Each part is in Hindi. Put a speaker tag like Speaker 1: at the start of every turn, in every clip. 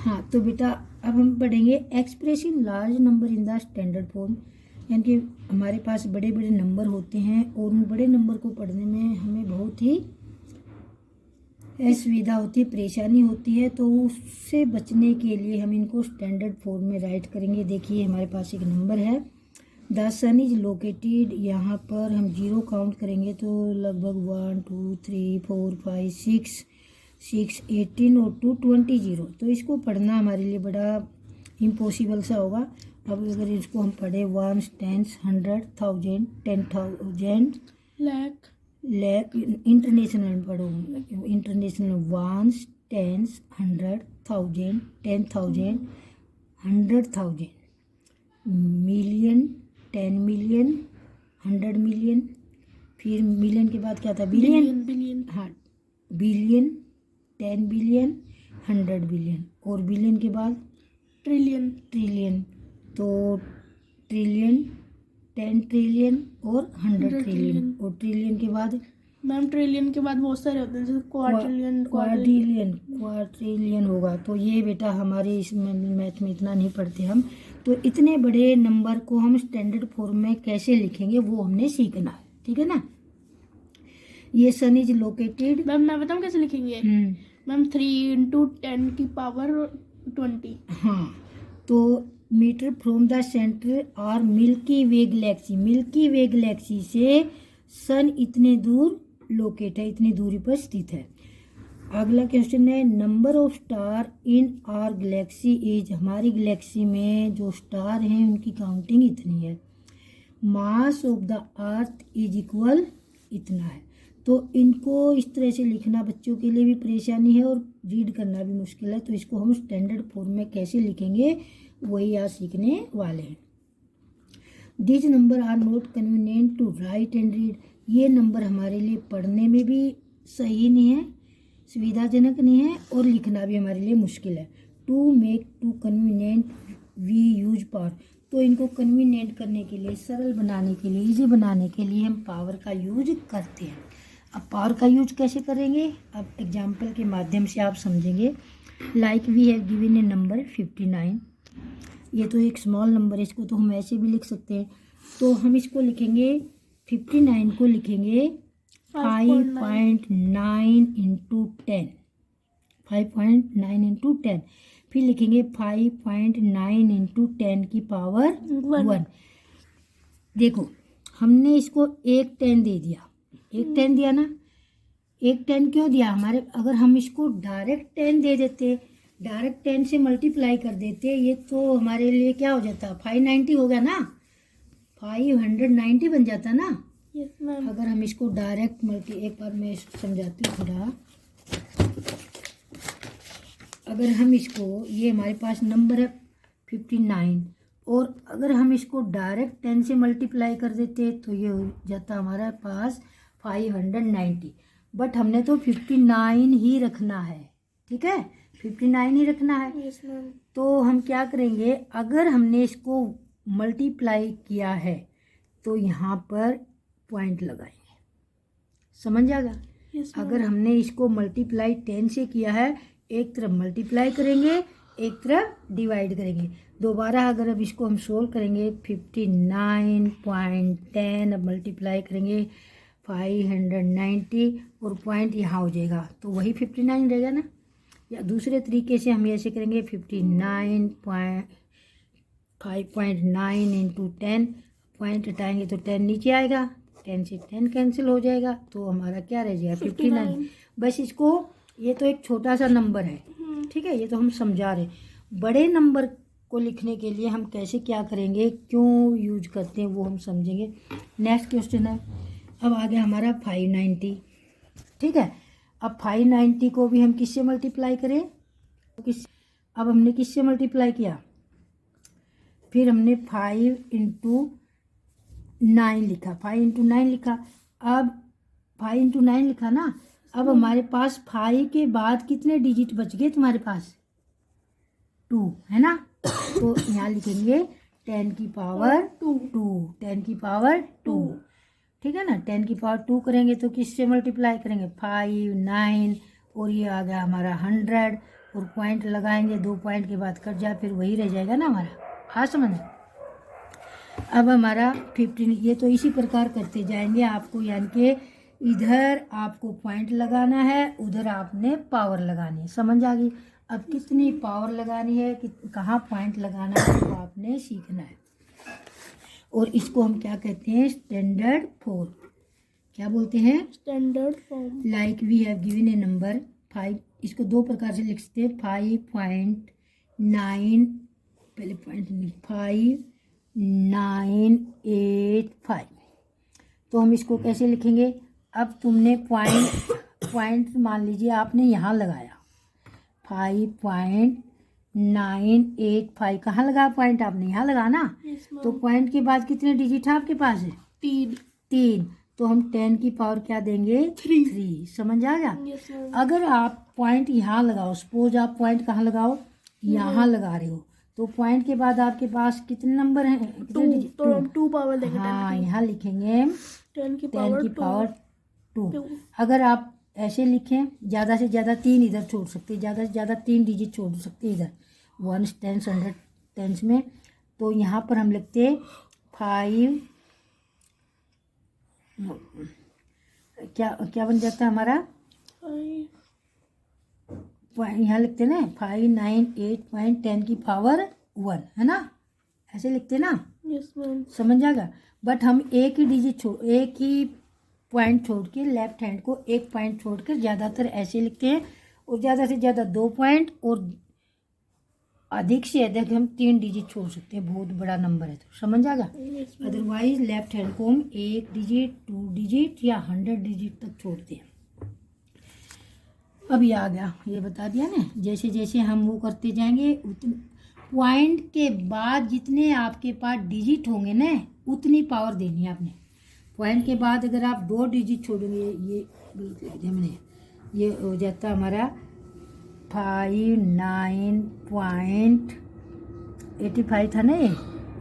Speaker 1: हाँ, तो बेटा अब हम पढ़ेंगे expressing large number in the standard form. यानी कि हमारे पास बड़े बड़े नंबर होते हैं और उन बड़े नंबर को पढ़ने में हमें बहुत ही असुविधा होती है, परेशानी होती है। तो उससे बचने के लिए हम इनको स्टैंडर्ड फॉर्म में राइट करेंगे। देखिए हमारे पास एक नंबर है, द सन इज लोकेटेड। यहाँ पर हम 0 काउंट करेंगे तो लगभग 1 2 3 4 5 6 18 और 2 20 0। तो इसको पढ़ना हमारे लिए बड़ा इम्पॉसिबल सा होगा। अब अगर इसको हम पढ़े 1 10 100 1000 10,000
Speaker 2: लाख
Speaker 1: लाख, इंटरनेशनल में पढ़ो, इंटरनेशनल 1 10 100 1000 10,000 100,000 मिलियन 10 मिलियन 100 मिलियन। फिर मिलियन के बाद क्या था, बिलियन।
Speaker 2: बिलियन
Speaker 1: हाँ, बिलियन 10 बिलियन 100 बिलियन और बिलियन के बाद
Speaker 2: ट्रिलियन
Speaker 1: ट्रिलियन। तो ट्रिलियन 10 ट्रिलियन और 100 ट्रिलियन और ट्रिलियन के बाद
Speaker 2: मैम ट्रिलियन के बाद बहुत सारे होते हैं जैसे क्वाड्रिलियन
Speaker 1: क्वाड्रिलियन होगा। तो ये बेटा हमारे इस मैथ में इतना नहीं पढ़ते हम। तो इतने बड़े नंबर को हम स्टैंडर्ड फॉर्म में कैसे लिखेंगे वो हमने सीखना है, ठीक है ना। ये सन इज लोकेटेड।
Speaker 2: मैम मैं बताऊँ कैसे लिखेंगे। मैम 3 × 10⁻20।
Speaker 1: हाँ, तो मीटर फ्रॉम द सेंटर और मिल्की वे गैलेक्सी, मिल्की वे गैलेक्सी से सन इतने दूर लोकेट है, इतनी दूरी पर स्थित है। अगला क्वेश्चन है, number of star in are Galaxy is. हमारी गैलेक्सी में जो स्टार हैं उनकी काउंटिंग इतनी है। Mass of the earth is equal, इतना है। तो इनको इस तरह से लिखना बच्चों के लिए भी परेशानी है और रीड करना भी मुश्किल है। तो इसको हम स्टैंडर्ड फॉर्म में कैसे लिखेंगे वही आज सीखने वाले हैं। This number are not convenient to write and read. ये नंबर हमारे लिए पढ़ने में भी सही नहीं है, सुविधाजनक नहीं है और लिखना भी हमारे लिए मुश्किल है। To make to convenient we use power. तो इनको कन्वीनियंट करने के लिए, सरल बनाने के लिए, इजी बनाने के लिए हम पावर का यूज करते हैं। अब पावर का यूज कैसे करेंगे, अब एग्जाम्पल के माध्यम से आप समझेंगे। Like we have given a number 59। ये तो एक स्मॉल नंबर है, इसको तो हम ऐसे भी लिख सकते हैं। तो हम इसको लिखेंगे 59 को लिखेंगे 5.9 × 10, 5.9 × 10। फिर लिखेंगे 5.9 × 10 की पावर 1। देखो हमने इसको एक 10 दे दिया, एक 10 दिया ना। एक 10 क्यों दिया हमारे, अगर हम इसको डायरेक्ट 10 दे देते, डायरेक्ट 10 से मल्टीप्लाई कर देते, ये तो हमारे लिए क्या हो जाता, 590 हो गया ना, 590 बन जाता ना।
Speaker 2: Yes ma'am.
Speaker 1: अगर हम इसको डायरेक्ट एक बार मैं समझाती हूँ थोड़ा। अगर हम इसको, ये हमारे पास नंबर है 59 और अगर हम इसको डायरेक्ट 10 से मल्टीप्लाई कर देते तो ये हो जाता हमारे पास 590। बट हमने तो 59 ही रखना है, ठीक है, 59 ही रखना है।
Speaker 2: Yes ma'am.
Speaker 1: तो हम क्या करेंगे, अगर हमने इसको मल्टीप्लाई किया है तो यहाँ पर पॉइंट लगाएंगे, समझ आ गया।
Speaker 2: yes,
Speaker 1: अगर हमने इसको मल्टीप्लाई 10 से किया है, एक तरफ मल्टीप्लाई करेंगे एक तरफ डिवाइड करेंगे। दोबारा अगर अब इसको हम सोल्व करेंगे 59.10, अब मल्टीप्लाई करेंगे 590 और पॉइंट यहाँ हो जाएगा तो वही 59 रहेगा ना। या दूसरे तरीके से हम ऐसे करेंगे 5.9 × 10, पॉइंट हटाएंगे तो 10 नीचे आएगा, 10 से 10 कैंसिल हो जाएगा तो हमारा क्या रह जाएगा 59। बस इसको, ये तो एक छोटा सा नंबर है, ठीक है, ये तो हम समझा रहे। बड़े नंबर को लिखने के लिए हम कैसे क्या करेंगे, क्यों यूज करते हैं वो हम समझेंगे। नेक्स्ट क्वेश्चन है, अब आ गया हमारा 590, ठीक है। अब 590 को भी हम किससे मल्टीप्लाई करें, अब हमने किससे मल्टीप्लाई किया, फिर हमने 5 × 9 लिखा, 5 × 9 लिखा। अब 5 × 9 लिखा ना, अब हमारे पास 5 के बाद कितने डिजिट बच गए तुम्हारे पास, 2 है ना। तो यहाँ लिखेंगे 10 की पावर 2, 10 की पावर 2, ठीक है ना। 10 की पावर 2 करेंगे तो किससे मल्टीप्लाई करेंगे, 5 9 और ये आ गया हमारा 100 और पॉइंट लगाएंगे, 2 पॉइंट के बाद कट जाए, फिर वही रह जाएगा ना हमारा। हाँ समझ। अब हमारा 15, ये तो इसी प्रकार करते जाएंगे आपको, यानी कि इधर आपको पॉइंट लगाना है, उधर आपने पावर लगानी है। समझ आ गई। अब कितनी पावर लगानी है, कहाँ पॉइंट लगाना है, वो आपने सीखना है। और इसको हम क्या कहते हैं, स्टैंडर्ड फॉर्म। क्या बोलते हैं,
Speaker 2: standard form.
Speaker 1: Like we have given a number 5, इसको 2 प्रकार से लिख सकते हैं, 5.9, पहले पॉइंट 5985। तो हम इसको कैसे लिखेंगे, अब तुमने पॉइंट मान लीजिए आपने यहाँ लगाया 5.985, कहाँ लगा पॉइंट, आपने यहाँ लगा ना। तो पॉइंट के बाद कितने डिजिट है आपके पास है, 3। तो हम 10 की पावर क्या देंगे, 3। समझ आ गया। अगर आप पॉइंट यहाँ लगाओ, सपोज आप पॉइंट कहाँ लगाओ, यहाँ लगा रहे हो, तो पॉइंट के बाद आपके पास कितने नंबर हैं, कितने डिजिट,
Speaker 2: तो हम 2 पावर देंगे।
Speaker 1: हाँ, यहाँ लिखेंगे
Speaker 2: 10 की
Speaker 1: 10
Speaker 2: पावर
Speaker 1: 2। अगर आप ऐसे लिखें, ज़्यादा से ज़्यादा 3 इधर छोड़ सकते, ज़्यादा से ज़्यादा 3 डिजिट छोड़ सकते इधर, 1s 10s 100 10s में। तो यहाँ पर हम लिखते 5, क्या बन जाता है हमारा, यहाँ लिखते ना 598.10 की पावर 1, है ना, ऐसे लिखते ना।
Speaker 2: Yes ma'am.
Speaker 1: समझ जाएगा। बट हम एक ही डिजिट एक ही पॉइंट छोड़ के, लेफ्ट हैंड को एक पॉइंट छोड़कर ज़्यादातर ऐसे लिखते हैं, और ज़्यादा से ज़्यादा 2 पॉइंट, और अधिक से अधिक हम 3 डिजिट छोड़ सकते हैं, बहुत बड़ा नंबर है तो। समझ आएगा। अदरवाइज लेफ्ट हैंड को हम 1 डिजिट, 2 डिजिट या 100 डिजिट तक छोड़ते हैं। अब ये आ गया, ये बता दिया ना। जैसे जैसे हम वो करते जाएंगे, उतने पॉइंट के बाद जितने आपके पास डिजिट होंगे ना, उतनी पावर देनी है आपने। पॉइंट के बाद अगर आप 2 डिजिट छोड़ोगे, ये गलत लिख दिया मैंने, ये हो जाता हमारा 59.85 था ना,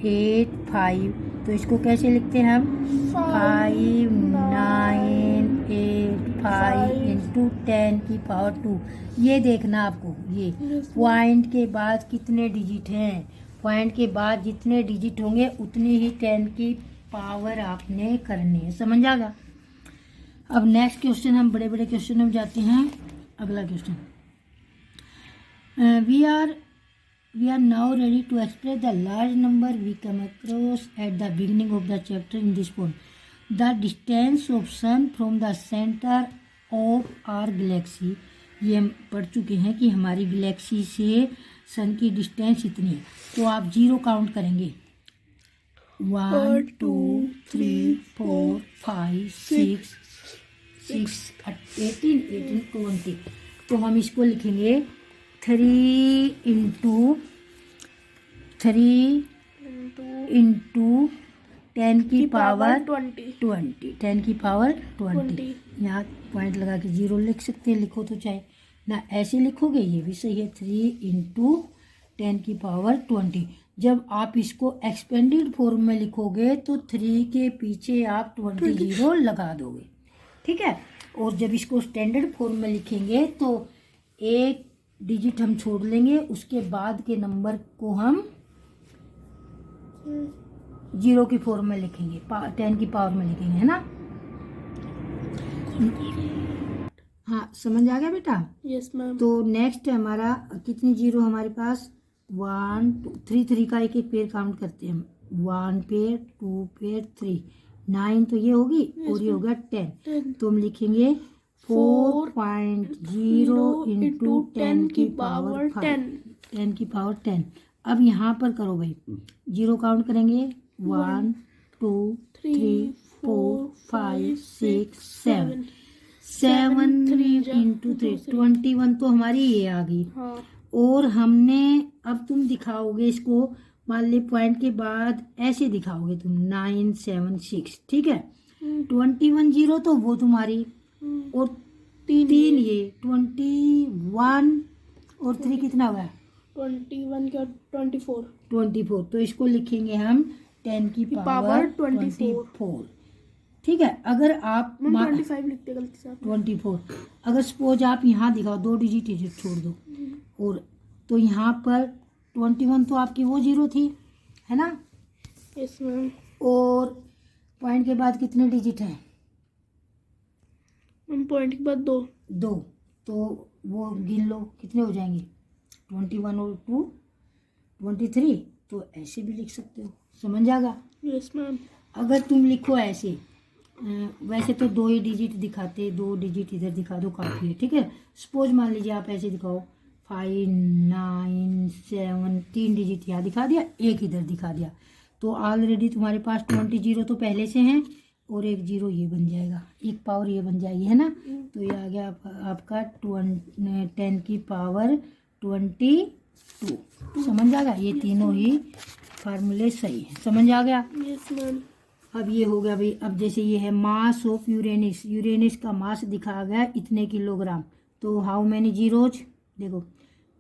Speaker 1: 85। तो इसको कैसे लिखते हैं हम, 5985 इंटू 10 की पावर 2। ये देखना आपको, ये पॉइंट के बाद कितने डिजिट हैं, पॉइंट के बाद जितने डिजिट होंगे उतनी ही 10 की पावर आपने करनी है। समझ आ गया। अब नेक्स्ट क्वेश्चन, हम बड़े बड़े क्वेश्चन में जाते हैं। अगला question, we are now ready to express the large number we come across at the beginning of the chapter in this form. The distance of sun from the center of our galaxy, ये हम पढ़ चुके हैं कि हमारी गैलेक्सी से सन की डिस्टेंस इतनी है। तो आप 0 काउंट करेंगे, 1 2 3 4 5 6 18 20। तो हम इसको लिखेंगे 3 इंटू 10 की पावर 20, 10 की पावर 20। यहाँ पॉइंट लगा के 0 लिख सकते हैं, लिखो तो चाहे ना, ऐसे लिखोगे ये भी सही है, 3 इंटू 10 की पावर 20। जब आप इसको एक्सपेंडेड फॉर्म में लिखोगे तो 3 के पीछे आप 20 0 लगा दोगे, ठीक है। और जब इसको स्टैंडर्ड फॉर्म में लिखेंगे तो एक डिजिट हम छोड़ लेंगे, उसके बाद के नंबर को हम 0 की फॉर्म में लिखेंगे, 10 की पावर में लिखेंगे, है ना। हाँ समझ आ गया बेटा।
Speaker 2: Yes ma'am.
Speaker 1: तो नेक्स्ट हमारा कितनी 0 हमारे पास, 1 2 3 का एक एक पेयर काउंट करते हैं हम, 1 पेयर 2 पेयर 3 9, तो ये होगी, और ये होगा 10। तो हम लिखेंगे 4.0 इंटू 10 की पावर 5, 10 की पावर 10। अब यहाँ पर करो भाई, 0 काउंट करेंगे, 1 2 3 4 5 6 7 3 इंटू 3 21। तो हमारी ये आ गई।
Speaker 2: हाँ।
Speaker 1: और हमने, अब तुम दिखाओगे इसको, मान ली पॉइंट के बाद ऐसे दिखाओगे तुम 9 7 6, ठीक है। 21 0 तो वो तुम्हारी, और 3 ये 21 और 3 कितना हुआ,
Speaker 2: 21 का 24।
Speaker 1: तो इसको लिखेंगे हम 10 की पावर 24, ठीक है। अगर आप
Speaker 2: 25 लिखते गलती से,
Speaker 1: 24, अगर सपोज आप यहाँ दिखाओ 2 डिजिट छोड़ दो, और तो यहाँ पर 21 तो आपकी वो जीरो थी, है ना।
Speaker 2: Yes ma'am.
Speaker 1: और पॉइंट के बाद कितने डिजिट हैं?
Speaker 2: मैम पॉइंट के बाद 2।
Speaker 1: 2, तो वो गिन लो कितने हो जाएंगे। 21 और 2 23, तो ऐसे भी लिख सकते हो, समझ आएगा।
Speaker 2: Yes ma'am.
Speaker 1: अगर तुम लिखो ऐसे, वैसे तो 2 ही डिजिट दिखाते, 2 डिजिट इधर दिखा दो काफ़ी है, ठीक है। सपोज मान लीजिए आप ऐसे दिखाओ 5 9 7, 3 डिजिट यहाँ दिखा दिया, एक इधर दिखा दिया, तो ऑलरेडी तुम्हारे पास 20 जीरो तो पहले से हैं और एक जीरो ये बन जाएगा, एक पावर ये बन जाएगी, है ना। तो ये आ गया आपका 10 की पावर 22। समझ आ गया, ये तीनों ही फार्मूले सही है, समझ आ गया।
Speaker 2: Yes ma'am.
Speaker 1: अब ये हो गया भाई। अब जैसे ये है मास ऑफ यूरेनस, यूरेनस का मास दिखा गया इतने किलोग्राम, तो हाउ मैनी जीरोज, देखो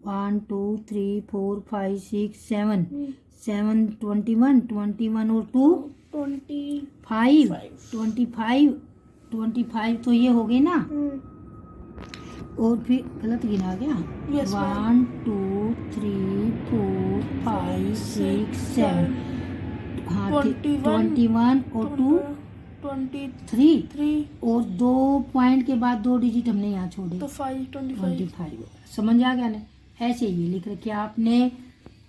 Speaker 1: 1 2 3 4 5 6 7 7 21 और 2
Speaker 2: 25।
Speaker 1: 25 तो ये हो गई ना। और फिर गलत गिना गया।
Speaker 2: Yes,
Speaker 1: 1 2 3 4 5 6 7, हाँ 21 और 2 23 और 2 पॉइंट के बाद 2 डिजिट हमने यहाँ छोड़े,
Speaker 2: तो 25।
Speaker 1: 25। समझ आ गया ना। ऐसे ये लिख रखे आपने।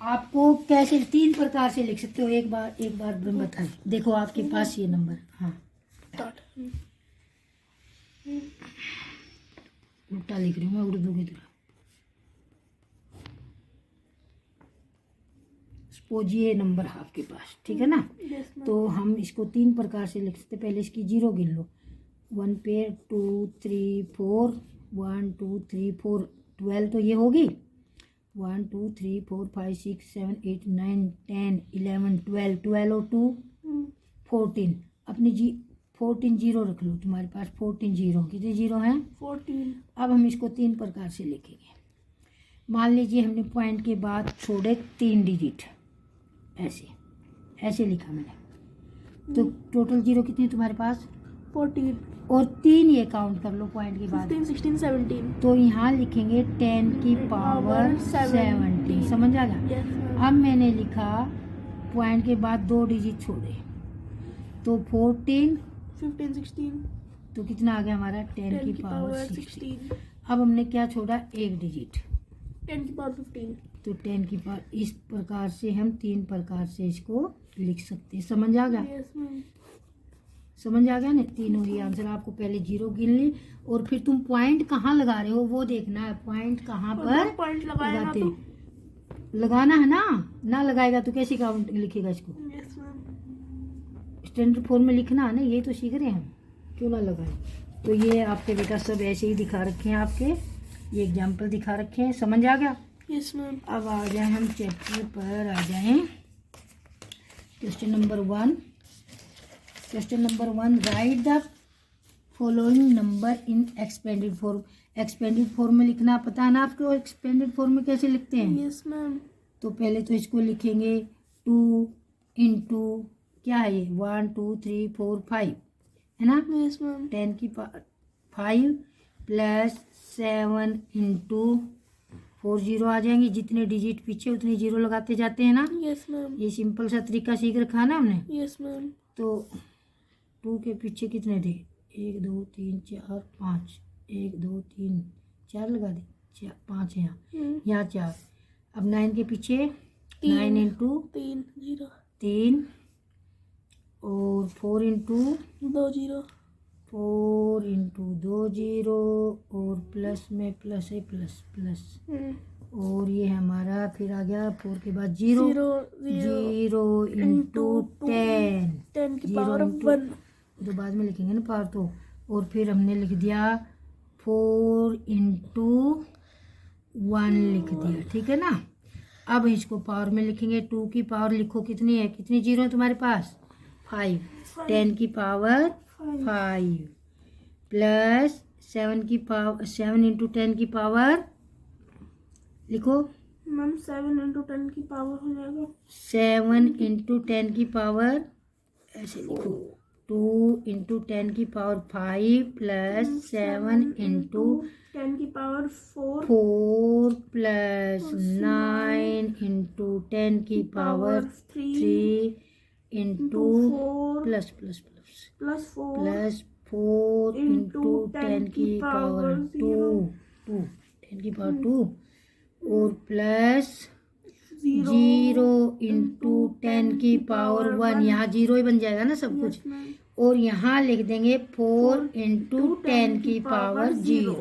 Speaker 1: आपको कैसे 3 प्रकार से लिख सकते हो, एक बार बताए। देखो आपके पास ये नंबर, हाँ उल्टा लिख रही हूँ मैं उर्दू की तरह। सपोज ये नंबर है आपके पास, ठीक है ना। तो हम इसको 3 प्रकार से लिख सकते। पहले इसकी जीरो गिन लो, 1 पे 2 3 4 1 2 3 4 12 तो ये होगी। 1 2 3 4 5 6 7 8 9 10 11 12 और 2 14। अपनी 14 जीरो रख लो, तुम्हारे पास 14 जीरो। कितने जीरो हैं?
Speaker 2: 14।
Speaker 1: अब हम इसको 3 प्रकार से लिखेंगे। मान लीजिए हमने पॉइंट के बाद छोड़े 3 डिजिट, ऐसे लिखा मैंने, तो टोटल जीरो कितने तुम्हारे पास?
Speaker 2: 14
Speaker 1: और 3 ये काउंट कर लो पॉइंट के बाद,
Speaker 2: 15 16 17।
Speaker 1: तो यहाँ लिखेंगे 10 की पावर 70। समझ आ गया।
Speaker 2: यस।
Speaker 1: अब मैंने लिखा पॉइंट के बाद 2 डिजिट छोड़े, तो 14
Speaker 2: 15 16।
Speaker 1: तो कितना आ गया हमारा? 10 की पावर 16। अब हमने क्या छोड़ा? एक डिजिट,
Speaker 2: 10 की पावर 15।
Speaker 1: तो 10 की पावर। इस प्रकार से हम 3 प्रकार से इसको लिख सकते हैं। समझ आ गया?
Speaker 2: Yes ma'am.
Speaker 1: समझ आ गया ना। तीनों ही आंसर आपको पहले जीरो गिन ली, और फिर तुम पॉइंट कहाँ लगा रहे हो वो देखना है। पॉइंट कहाँ पर
Speaker 2: पॉइंट लगाते
Speaker 1: हो, लगाना है ना लगाएगा तो कैसे काउंट लिखेगा इसको?
Speaker 2: Yes ma'am.
Speaker 1: स्टैंडर्ड फॉर्म में लिखना है ना, यही तो सीख रहे हैं हम, क्यों ना लगाए। तो ये आपके बेटा सब ऐसे ही दिखा रखे हैं, आपके ये एग्जाम्पल दिखा रखे हैं। समझ आ गया?
Speaker 2: Yes ma'am.
Speaker 1: अब आ जाए हम चैप्टर पर, आ जाएं question number 1। Question number 1, right the following number in expanded form. Expanded form में लिखना पता है ना आपको? एक्सपेंडेड फॉर्म में कैसे लिखते हैं?
Speaker 2: Yes ma'am.
Speaker 1: तो पहले तो इसको लिखेंगे 2 इंटू क्या है ये, 1 2 3 4 5, है ना।
Speaker 2: Yes ma'am.
Speaker 1: 10 की 5 प्लस 7 इंटू 4 जीरो आ जाएंगे। जितने डिजिट पीछे उतने जीरो लगाते जाते हैं ना।
Speaker 2: Yes ma'am.
Speaker 1: ये सिंपल सा तरीका सीख रखा है ना हमने।
Speaker 2: Yes ma'am.
Speaker 1: तो 2 के पीछे कितने थे? 1 2 3 4 5, 1 2 3 4 लगा दी, 5 है यहाँ 4। अब 9 के पीछे 9 इंटू
Speaker 2: 3 0
Speaker 1: 3 और 4 इंटू
Speaker 2: 2 0
Speaker 1: 4 इंटू 2 जीरो, और प्लस में प्लस है, प्लस और ये हमारा फिर आ गया 4 के बाद जीरो इंटू 10
Speaker 2: 10 की
Speaker 1: जीरो
Speaker 2: पावर
Speaker 1: इंटू
Speaker 2: 1।
Speaker 1: तो बाद में लिखेंगे ना पावर तो। और फिर हमने लिख दिया 4 इंटू 1 लिख दिया, ठीक है ना। अब इसको पावर में लिखेंगे। 2 की पावर लिखो कितनी है, कितनी जीरो है तुम्हारे पास? 5। 10 की पावर 5 प्लस 7 की पावर 7 इंटू 10 की पावर लिखो
Speaker 2: मैम 7 इंटू 10 की पावर हो जाएगा
Speaker 1: 7 इंटू 10 की पावर, ऐसे लिखो 2 इंटू 10 की पावर 5 प्लस 7 इंटू
Speaker 2: 10 की पावर 4
Speaker 1: 4 प्लस 9 इंटू 10 की power 3 into
Speaker 2: 4
Speaker 1: plus plus plus
Speaker 2: plus 4
Speaker 1: plus 4 into 10 की पावर 2 2 10 की पावर 2 और प्लस 0 इंटू 10 की पावर 1, यहाँ 0 ही बन जाएगा ना सब कुछ। और यहाँ लिख देंगे 4 इंटू 10 की पावर 0।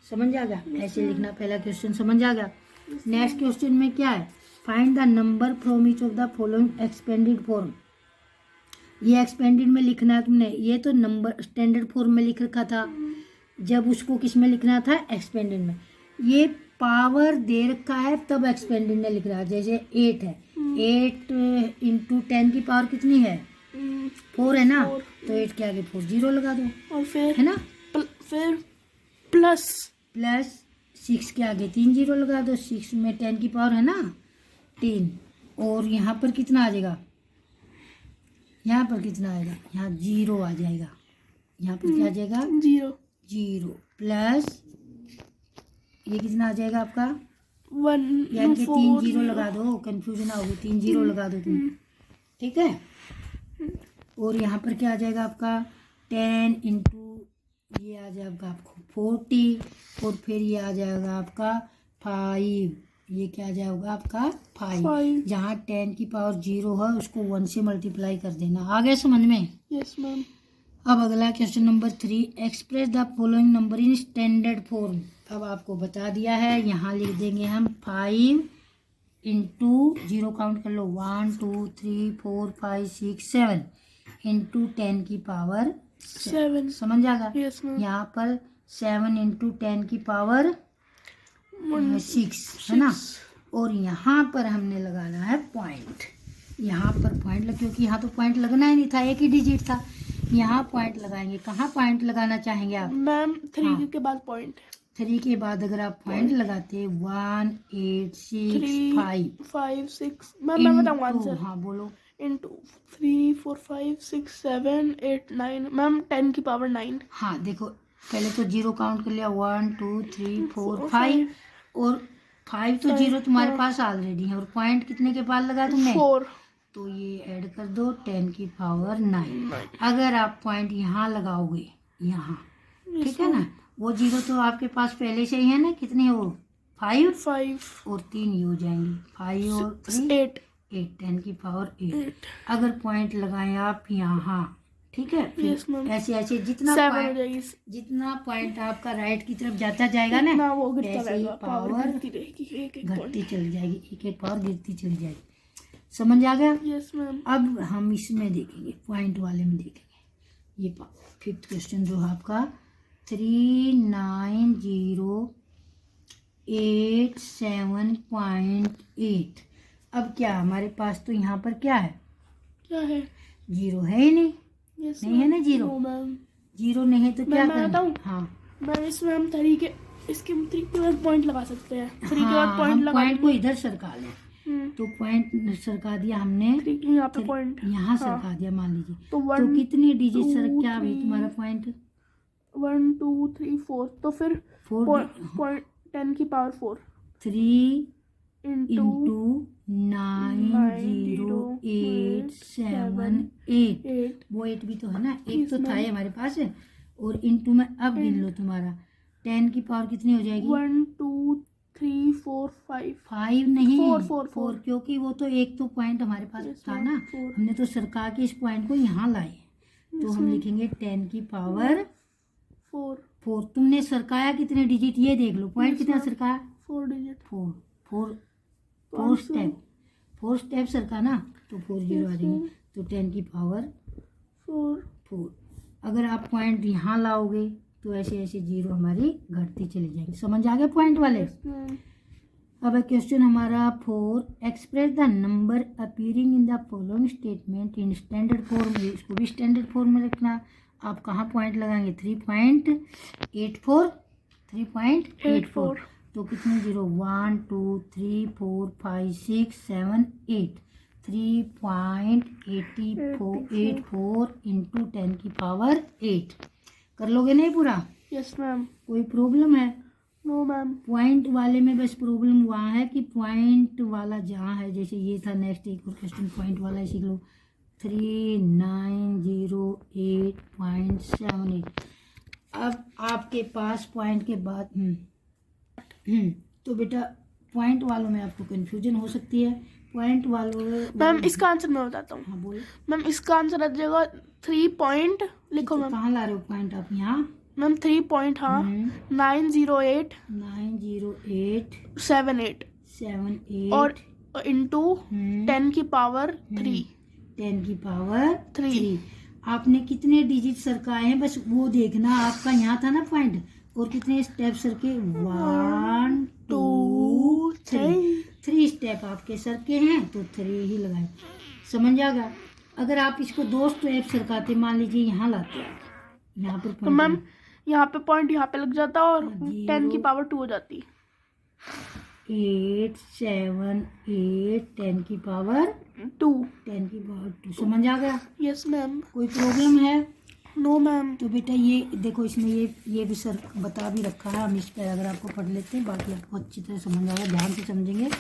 Speaker 1: समझ आ गया? ऐसे लिखना, पहला क्वेश्चन समझ आ गया। नेक्स्ट क्वेश्चन में क्या है, find the number from each of the following expanded form. ये एक्सपेंडेड में लिखना है तुमने, ये तो नंबर स्टैंडर्ड फॉर्म में लिख रखा था, जब उसको किस में लिखना था, एक्सपेंडेड में। ये पावर दे रखा है तब एक्सपेंडेड में लिख रहा है। जैसे 8 है, 8 इंटू 10 की पावर कितनी है, 4 है ना, तो 8 के आगे 4 0 लगा दो,
Speaker 2: और फिर
Speaker 1: है ना,
Speaker 2: फिर प्लस
Speaker 1: 6 के आगे 3 0 लगा दो। 6 में 10 की पावर है ना 3, और यहाँ पर कितना आ जाएगा, यहाँ पर कितना आएगा, यहाँ 0 आ जाएगा। यहाँ पर क्या आ जाएगा, 0 प्लस ये कितना आ जाएगा आपका
Speaker 2: 1
Speaker 1: यानी कि 3 0 लगा दो, कंफ्यूजन ना होगी, 3 0 लगा दो तुम, ठीक है। और यहाँ पर क्या आ जाएगा आपका 10 इंटू ये आ जाएगा आपको 40, और फिर ये आ जाएगा आपका 5, ये क्या आ जाएगा आपका 5। जहाँ 10 की पावर 0 है उसको 1 से मल्टीप्लाई कर देना। आ गया समझ में?
Speaker 2: Yes ma'am.
Speaker 1: अब अगला question number 3, express the following number in standard form. अब आपको बता दिया है, यहाँ लिख देंगे हम 5 इंटू 0 काउंट कर लो, 1 2 3 4 5 6 7 इंटू 10 की पावर 7। समझ आ गया?
Speaker 2: Yes ma'am.
Speaker 1: यहाँ पर 7 इंटू 10 की पावर 6 है ना, और यहाँ पर हमने लगाना है पॉइंट। यहाँ पर पॉइंट लग, क्योंकि यहाँ तो पॉइंट लगना ही नहीं था, एक ही डिजिट था। यहाँ पॉइंट लगाएंगे। कहाँ पॉइंट लगाना चाहेंगे आप
Speaker 2: मैम? 3
Speaker 1: हाँ।
Speaker 2: के बाद पॉइंट,
Speaker 1: 3 के बाद अगर आप पॉइंट लगाते 1 8 6
Speaker 2: 5 6 मैम बताऊँ आंसर?
Speaker 1: हाँ बोलो।
Speaker 2: इंटू 3 4 5 6 7 8 9 मैम 10 की पावर 9।
Speaker 1: हाँ देखो, पहले तो 0 काउंट कर लिया, 1 2 3 4 5, और 5 तो 0 तुम्हारे पास ऑलरेडी है, और पॉइंट कितने के बाद लगा तुमने
Speaker 2: 4,
Speaker 1: तो ये ऐड कर दो 10 की पावर 9। अगर आप पॉइंट यहाँ लगाओगे, यहाँ ठीक है ना, वो 0 तो आपके पास पहले से ही है ना, कितने हो 5 और 3 ये हो जाएंगे 5 और 3 8 10 की पावर 8। अगर पॉइंट लगाएं आप यहाँ, ठीक है, फिर ऐसे ऐसे जितना पॉइंट आपका राइट की तरफ जाता जाएगा ना,
Speaker 2: वो गिरता
Speaker 1: ऐसे ही
Speaker 2: रहेगा,
Speaker 1: पावर
Speaker 2: एक
Speaker 1: घटती चली जाएगी, एक एक पावर गिरती चली जाएगी। समझ आ गया?
Speaker 2: Yes ma'am.
Speaker 1: अब हम इसमें देखेंगे, पॉइंट वाले में देखेंगे। ये 5th क्वेश्चन जो है आपका 3908 अब क्या हमारे पास तो यहाँ पर क्या है, 0 है ही नहीं।
Speaker 2: yes,
Speaker 1: नहीं है ना 0, 0 नहीं है तो क्या करना? हाँ
Speaker 2: मैम इसमें हम इसके 3 के बाद पॉइंट लगा सकते हैं। 3 के बाद
Speaker 1: हम पॉइंट को इधर सरका लें, तो पॉइंट सरका दिया हमने,
Speaker 2: यहाँ पे पॉइंट
Speaker 1: यहाँ सरका दिया मान लीजिए, तो कितनी डिजिट सर क्या भी तुम्हारा पॉइंट
Speaker 2: 1 2 3 4, तो फिर 4 10 की पावर 4 3 इंटू
Speaker 1: 90878 वो 8 भी तो है ना, एक तो था ही हमारे पास, और इंटू में अब गिन लो तुम्हारा 10 की पावर कितनी हो जाएगी
Speaker 2: 1 2 3 4
Speaker 1: 5 नहीं
Speaker 2: 4
Speaker 1: क्योंकि वो तो एक तो पॉइंट हमारे पास था ना, हमने तो सरका के इस पॉइंट को यहाँ लाए, तो हम लिखेंगे 10 की पावर 4। तुमने सरकाया कितने डिजिट ये देख लो, पॉइंट कितना सरकाया
Speaker 2: 4 डिजिट,
Speaker 1: 4 स्टेप सरका ना, तो 4 0 आ जाएंगे, तो 10 की पावर 4। अगर आप पॉइंट यहाँ लाओगे तो ऐसे ऐसे 0 हमारी घटती चली जाएगी। समझ आ गया पॉइंट वाले? अब क्वेश्चन हमारा 4, express the number appearing in the following statement in standard form. इसको भी स्टैंडर्ड फॉर्म में रखना। आप कहाँ पॉइंट लगाएंगे 3.84 तो कितने 0 1 2 3 4 5 6 7 8 3.84 इंटू 10 की पावर 8 कर लोगे नहीं पूरा?
Speaker 2: Yes ma'am.
Speaker 1: कोई प्रॉब्लम है?
Speaker 2: No ma'am.
Speaker 1: पॉइंट वाले में बस प्रॉब्लम वहाँ है कि पॉइंट वाला जहाँ है, जैसे ये था, नेक्स्ट एक और क्वेश्चन पॉइंट वाला सीख लो, 3908.78। अब आपके पास पॉइंट के बाद तो बेटा पॉइंट वालों में आपको कंफ्यूजन हो सकती है। पॉइंट वालों
Speaker 2: मैम इसका आंसर मैं बताता हूँ।
Speaker 1: हाँ बोलो
Speaker 2: मैम इसका आंसर आ जाएगा 3 पॉइंट, लिखो मैम।
Speaker 1: कहाँ ला रहे हो पॉइंट आप यहाँ?
Speaker 2: मैम 3 पॉइंट, हाँ, 908 78 और इंटू 10 की पावर 3।
Speaker 1: 10 की पावर
Speaker 2: 3।
Speaker 1: 3। आपने कितने डिजिट सरकाए हैं बस वो देखना। आपका यहाँ था ना पॉइंट, और कितने स्टेप सरके? 1 2 3। 3 स्टेप आपके सरके हैं तो 3 ही लगाए, समझ जाएगा। अगर आप इसको 2 स्टेप सरकाते, मान लीजिए यहाँ लाते हैं, यहाँ पर
Speaker 2: तो मैम यहाँ पे पॉइंट यहाँ पे लग जाता और 10 की पावर 2 हो जाती।
Speaker 1: 8 7 8 10 की पावर
Speaker 2: 2।
Speaker 1: 10 की पावर 2, समझ आ गया?
Speaker 2: Yes ma'am.
Speaker 1: कोई प्रॉब्लम है?
Speaker 2: No ma'am.
Speaker 1: तो बेटा ये देखो, इसमें ये भी सर बता भी रखा है, हम इस पर अगर आपको पढ़ लेते हैं, बाकी आपको अच्छी तरह समझ आएगा, ध्यान से समझेंगे।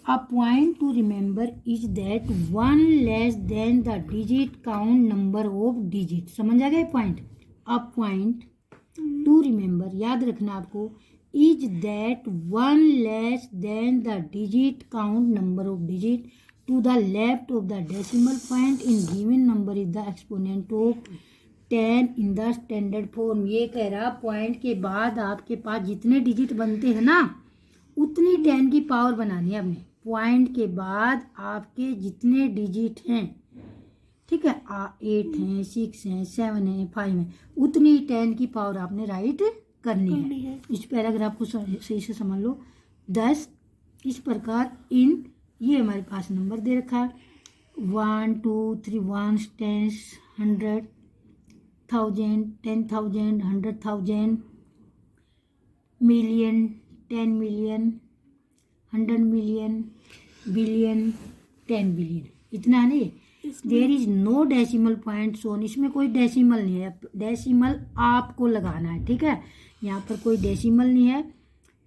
Speaker 1: A point to remember is that one less than the digit count number of digits। समझ आ गया point? A point to remember, याद रखना आपको, is that one less than the digit count number of digit to the left of the decimal point in given number is the exponent of 10 in the standard form। ये कह रहा पॉइंट के बाद आपके पास जितने डिजिट बनते हैं ना, उतनी 10 की पावर बनानी है आपने। पॉइंट के बाद आपके जितने डिजिट हैं, ठीक है, 8 हैं, 6 हैं, 7 हैं, 5 हैं, उतनी 10 की पावर आपने राइट करनी है। इस पैराग्राफ को सही से समझ लो। 10 इस प्रकार ये हमारे पास नंबर दे रखा है, 1 2 3 1 10 100 1000 10,000 100,000 million 10 million 100 million billion 10 billion, इतना है नहीं। There is no decimal point shown, इसमें कोई डेसिमल नहीं है, डेसिमल आपको लगाना है, ठीक है, यहाँ पर कोई डेसिमल नहीं है।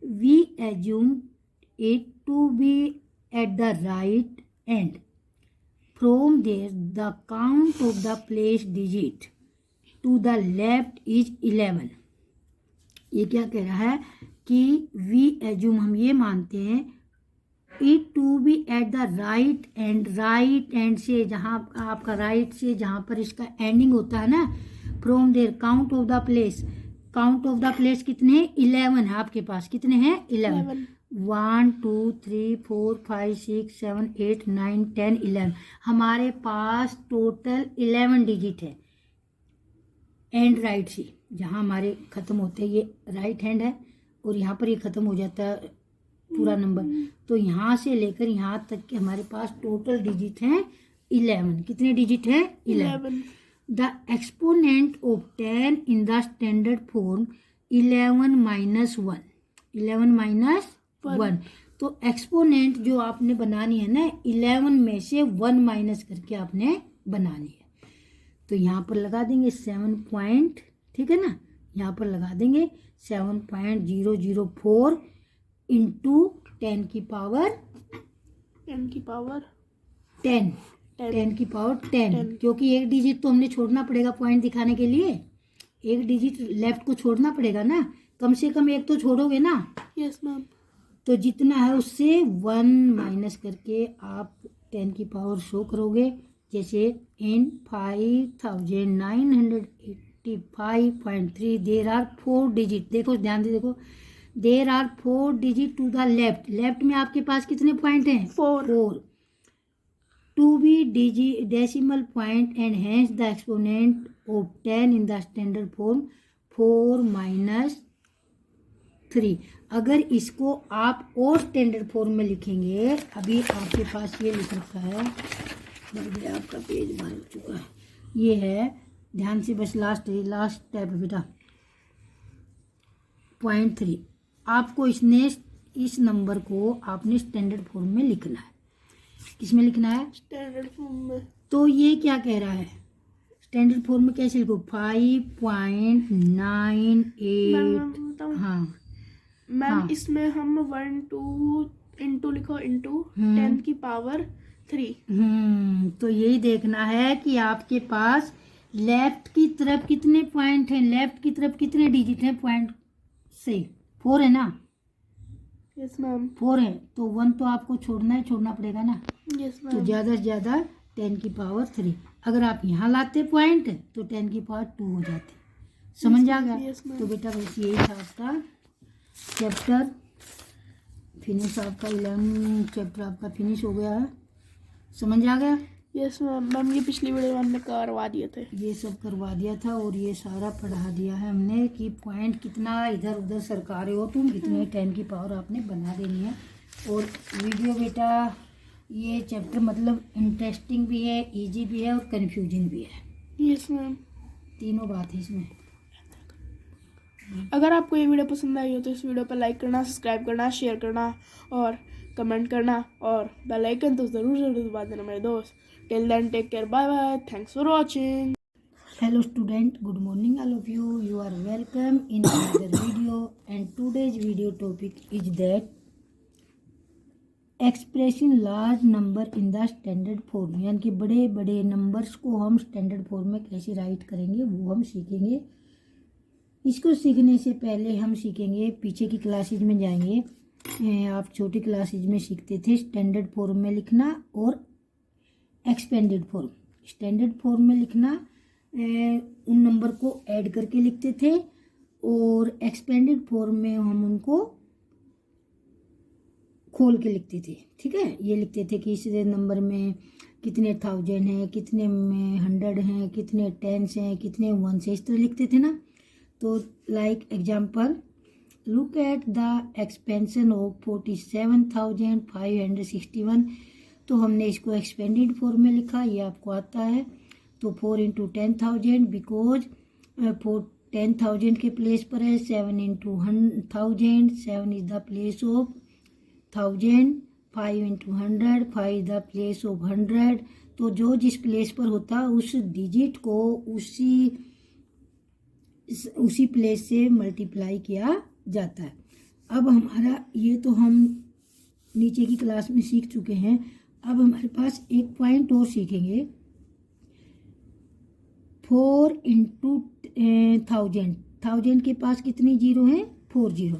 Speaker 1: We assume it to be at the right end from there the count of the place digit to the left is 11। ये क्या कह रहा है कि वी एज्यूम, हम ये मानते हैं, it to be at the right end, right end से, जहाँ आपका राइट से जहाँ पर इसका एंडिंग होता है ना, from there count of the place. Count of the place कितने हैं? 11 है आपके पास। कितने हैं? 11। 1 2 3 4 5 6 7 8 9 10 11, हमारे पास टोटल 11 डिजिट है। एंड राइट से जहाँ हमारे ख़त्म होते हैं, ये राइट हैंड है, और यहाँ पर ये ख़त्म हो जाता है पूरा नंबर, तो यहाँ से लेकर यहाँ तक के हमारे पास टोटल डिजिट हैं 11। कितने डिजिट हैं? 11। The exponent of 10 in the standard form 11 minus 1। 11 minus 1, तो एक्सपोनेंट जो आपने बनानी है ना, 11 में से 1 माइनस करके आपने बनानी है। तो यहाँ पर लगा देंगे 7 पॉइंट, ठीक है ना, यहाँ पर लगा देंगे 7.004 इंटू 10 की पावर
Speaker 2: 10 की पावर
Speaker 1: 10 की पावर 10, क्योंकि एक डिजिट तो हमने छोड़ना पड़ेगा पॉइंट दिखाने के लिए, एक डिजिट लेफ्ट को छोड़ना पड़ेगा ना, कम से कम एक तो छोड़ोगे ना।
Speaker 2: Yes ma'am. तो
Speaker 1: जितना है उससे 1 माइनस करके आप 10 की पावर शो करोगे, जैसे इन 5985.3 देर आर 4 डिजिट। देखो ध्यान से देखो, there are 4 digit to the left. Left में आपके पास कितने पॉइंट हैं? 4। To be decimal point and hence the exponent of 10 in the standard form 4 minus 3। अगर इसको आप और स्टैंडर्ड फॉर्म में लिखेंगे, अभी आपके पास ये लिख रखा है, आपका पेज भर चुका है, ये है, ध्यान से बस लास्ट स्टेप है बेटा, पॉइंट 3। आपको इस नंबर को आपने स्टैंडर्ड फॉर्म में लिखना है। किसमें लिखना है?
Speaker 2: स्टैंडर्ड फॉर्म में।
Speaker 1: तो ये क्या कह रहा है? स्टैंडर्ड फॉर्म में कैसे लिखो? 5.98। हाँ
Speaker 2: मैम
Speaker 1: हाँ।
Speaker 2: इसमें हम 1 2 इंटू लिखो इंटू 10 की पावर 3।
Speaker 1: तो यही देखना है कि आपके पास लेफ्ट की तरफ कितने पॉइंट हैं, लेफ्ट की तरफ कितने डिजिट हैं पॉइंट से? 4 है ना?
Speaker 2: Yes ma'am.
Speaker 1: 4 है तो 1 तो आपको छोड़ना पड़ेगा ना।
Speaker 2: यस
Speaker 1: तो
Speaker 2: मैम।
Speaker 1: ज़्यादा से ज़्यादा 10 की पावर 3। अगर आप यहाँ लाते पॉइंट तो 10 की पावर 2 हो जाती। समझ आ गया?
Speaker 2: Yes, ma'am.
Speaker 1: तो बेटा बस यही था आपका चैप्टर फिनिश। आपका 11 चैप्टर आपका फिनिश हो गया है। समझ आ गया?
Speaker 2: Yes ma'am. मैम ये पिछली वीडियो में हमने करवा दिए थे।
Speaker 1: ये सब करवा दिया था और ये सारा पढ़ा दिया है हमने कि पॉइंट कितना इधर उधर सरका रहे हो तुम, कितने 10 की पावर आपने बना देनी है। और वीडियो बेटा ये चैप्टर मतलब इंटरेस्टिंग भी है, इजी भी है और कंफ्यूजिंग भी है।
Speaker 2: Yes ma'am.
Speaker 1: तीनों बात है इसमें।
Speaker 2: अगर आपको ये वीडियो पसंद आई हो तो इस वीडियो पर लाइक करना, सब्सक्राइब करना, शेयर करना और कमेंट करना और बेल आइकन तो ज़रूर दबा देना मेरे दोस्त। Till then take care, bye bye, thanks for watching.
Speaker 1: Hello student, good morning all of you. You are welcome in another video and today's video topic is that expressing large number in the standard form, यानी कि बड़े बड़े नंबर्स को हम स्टैंडर्ड फॉर्म में कैसे राइट करेंगे वो हम सीखेंगे। इसको सीखने से पहले हम सीखेंगे, पीछे की क्लासेज में जाएंगे। आप छोटी क्लासेज में सीखते थे स्टैंडर्ड फॉर्म में लिखना और एक्सपेंडेड फॉर्म। स्टैंडर्ड फॉर्म में लिखना उन नंबर को ऐड करके लिखते थे और एक्सपेंडेड फॉर्म में हम उनको खोल के लिखते थे। ठीक है, ये लिखते थे कि इस नंबर में कितने 1000 हैं, कितने में 100 हैं, कितने 10s हैं, कितने 1s हैं, इस तरह लिखते थे ना। तो like example, look at the expansion of 47,561। तो हमने इसको एक्सपेंडेड फॉर्म में लिखा, ये आपको आता है। तो 4 इंटू 10,000 बिकॉज 10,000 के प्लेस पर है 7 into 1000, 7 is the place of 1000, 5 into 100, 5 is the place of 100। तो जो जिस प्लेस पर होता उस डिजिट को उसी प्लेस से मल्टीप्लाई किया जाता है। अब हमारा ये तो हम नीचे की क्लास में सीख चुके हैं। अब हमारे पास एक पॉइंट और सीखेंगे, 4 इंटू 1000 के पास कितनी जीरो हैं? 4 जीरो।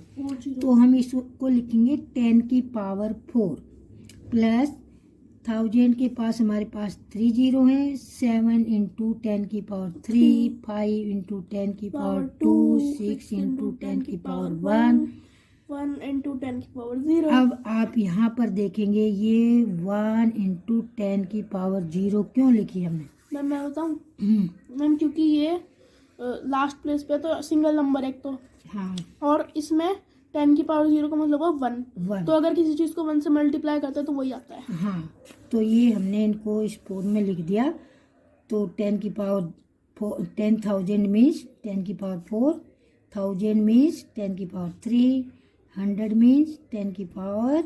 Speaker 1: तो हम इसको लिखेंगे 10 की पावर 4 प्लस 1000 के पास हमारे पास 3 जीरो हैं, 7 इंटू 10 की पावर 3, 5 इंटू 10 की पावर 2, 6 इंटू 10 की पावर 1,
Speaker 2: 1 इंटू 10 की पावर 0।
Speaker 1: अब आप यहाँ पर देखेंगे ये 1 इंटू 10 की पावर 0 क्यों लिखी हमने?
Speaker 2: मैम मैं बताऊँ मैम, क्योंकि ये लास्ट प्लेस पे तो सिंगल नंबर एक तो,
Speaker 1: हाँ,
Speaker 2: और इसमें 10 की पावर 0 का मतलब हुआ 1। तो अगर किसी चीज़ को 1 से मल्टीप्लाई करते हैं तो वही आता है।
Speaker 1: हाँ, तो ये हमने इनको इस फॉर्म में लिख दिया। तो 10 की पावर 10,000 मीन्स 10 की पावर 4, 1000 मीन्स 10 की पावर 3, 100 मीन्स 10 की पावर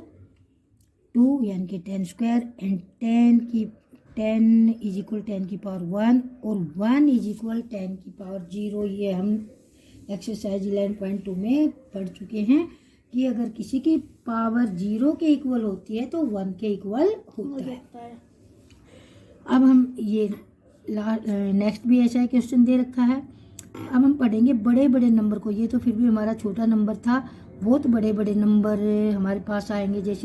Speaker 1: 2 यानी कि 10 स्क्वायर, एंड 10 इज इक्वल 10 की पावर 1 और 1 इज इक्वल 10 की पावर 0। ये हम एक्सरसाइज 11.2 में पढ़ चुके हैं कि अगर किसी की पावर 0 के इक्वल होती है तो 1 के इक्वल होता है। अब हम ये नेक्स्ट भी ऐसा ही क्वेश्चन दे रखा है। अब हम पढ़ेंगे बड़े बड़े नंबर को। ये तो फिर भी हमारा छोटा नंबर था, बहुत बड़े बड़े नंबर हमारे पास आएंगे, जैसे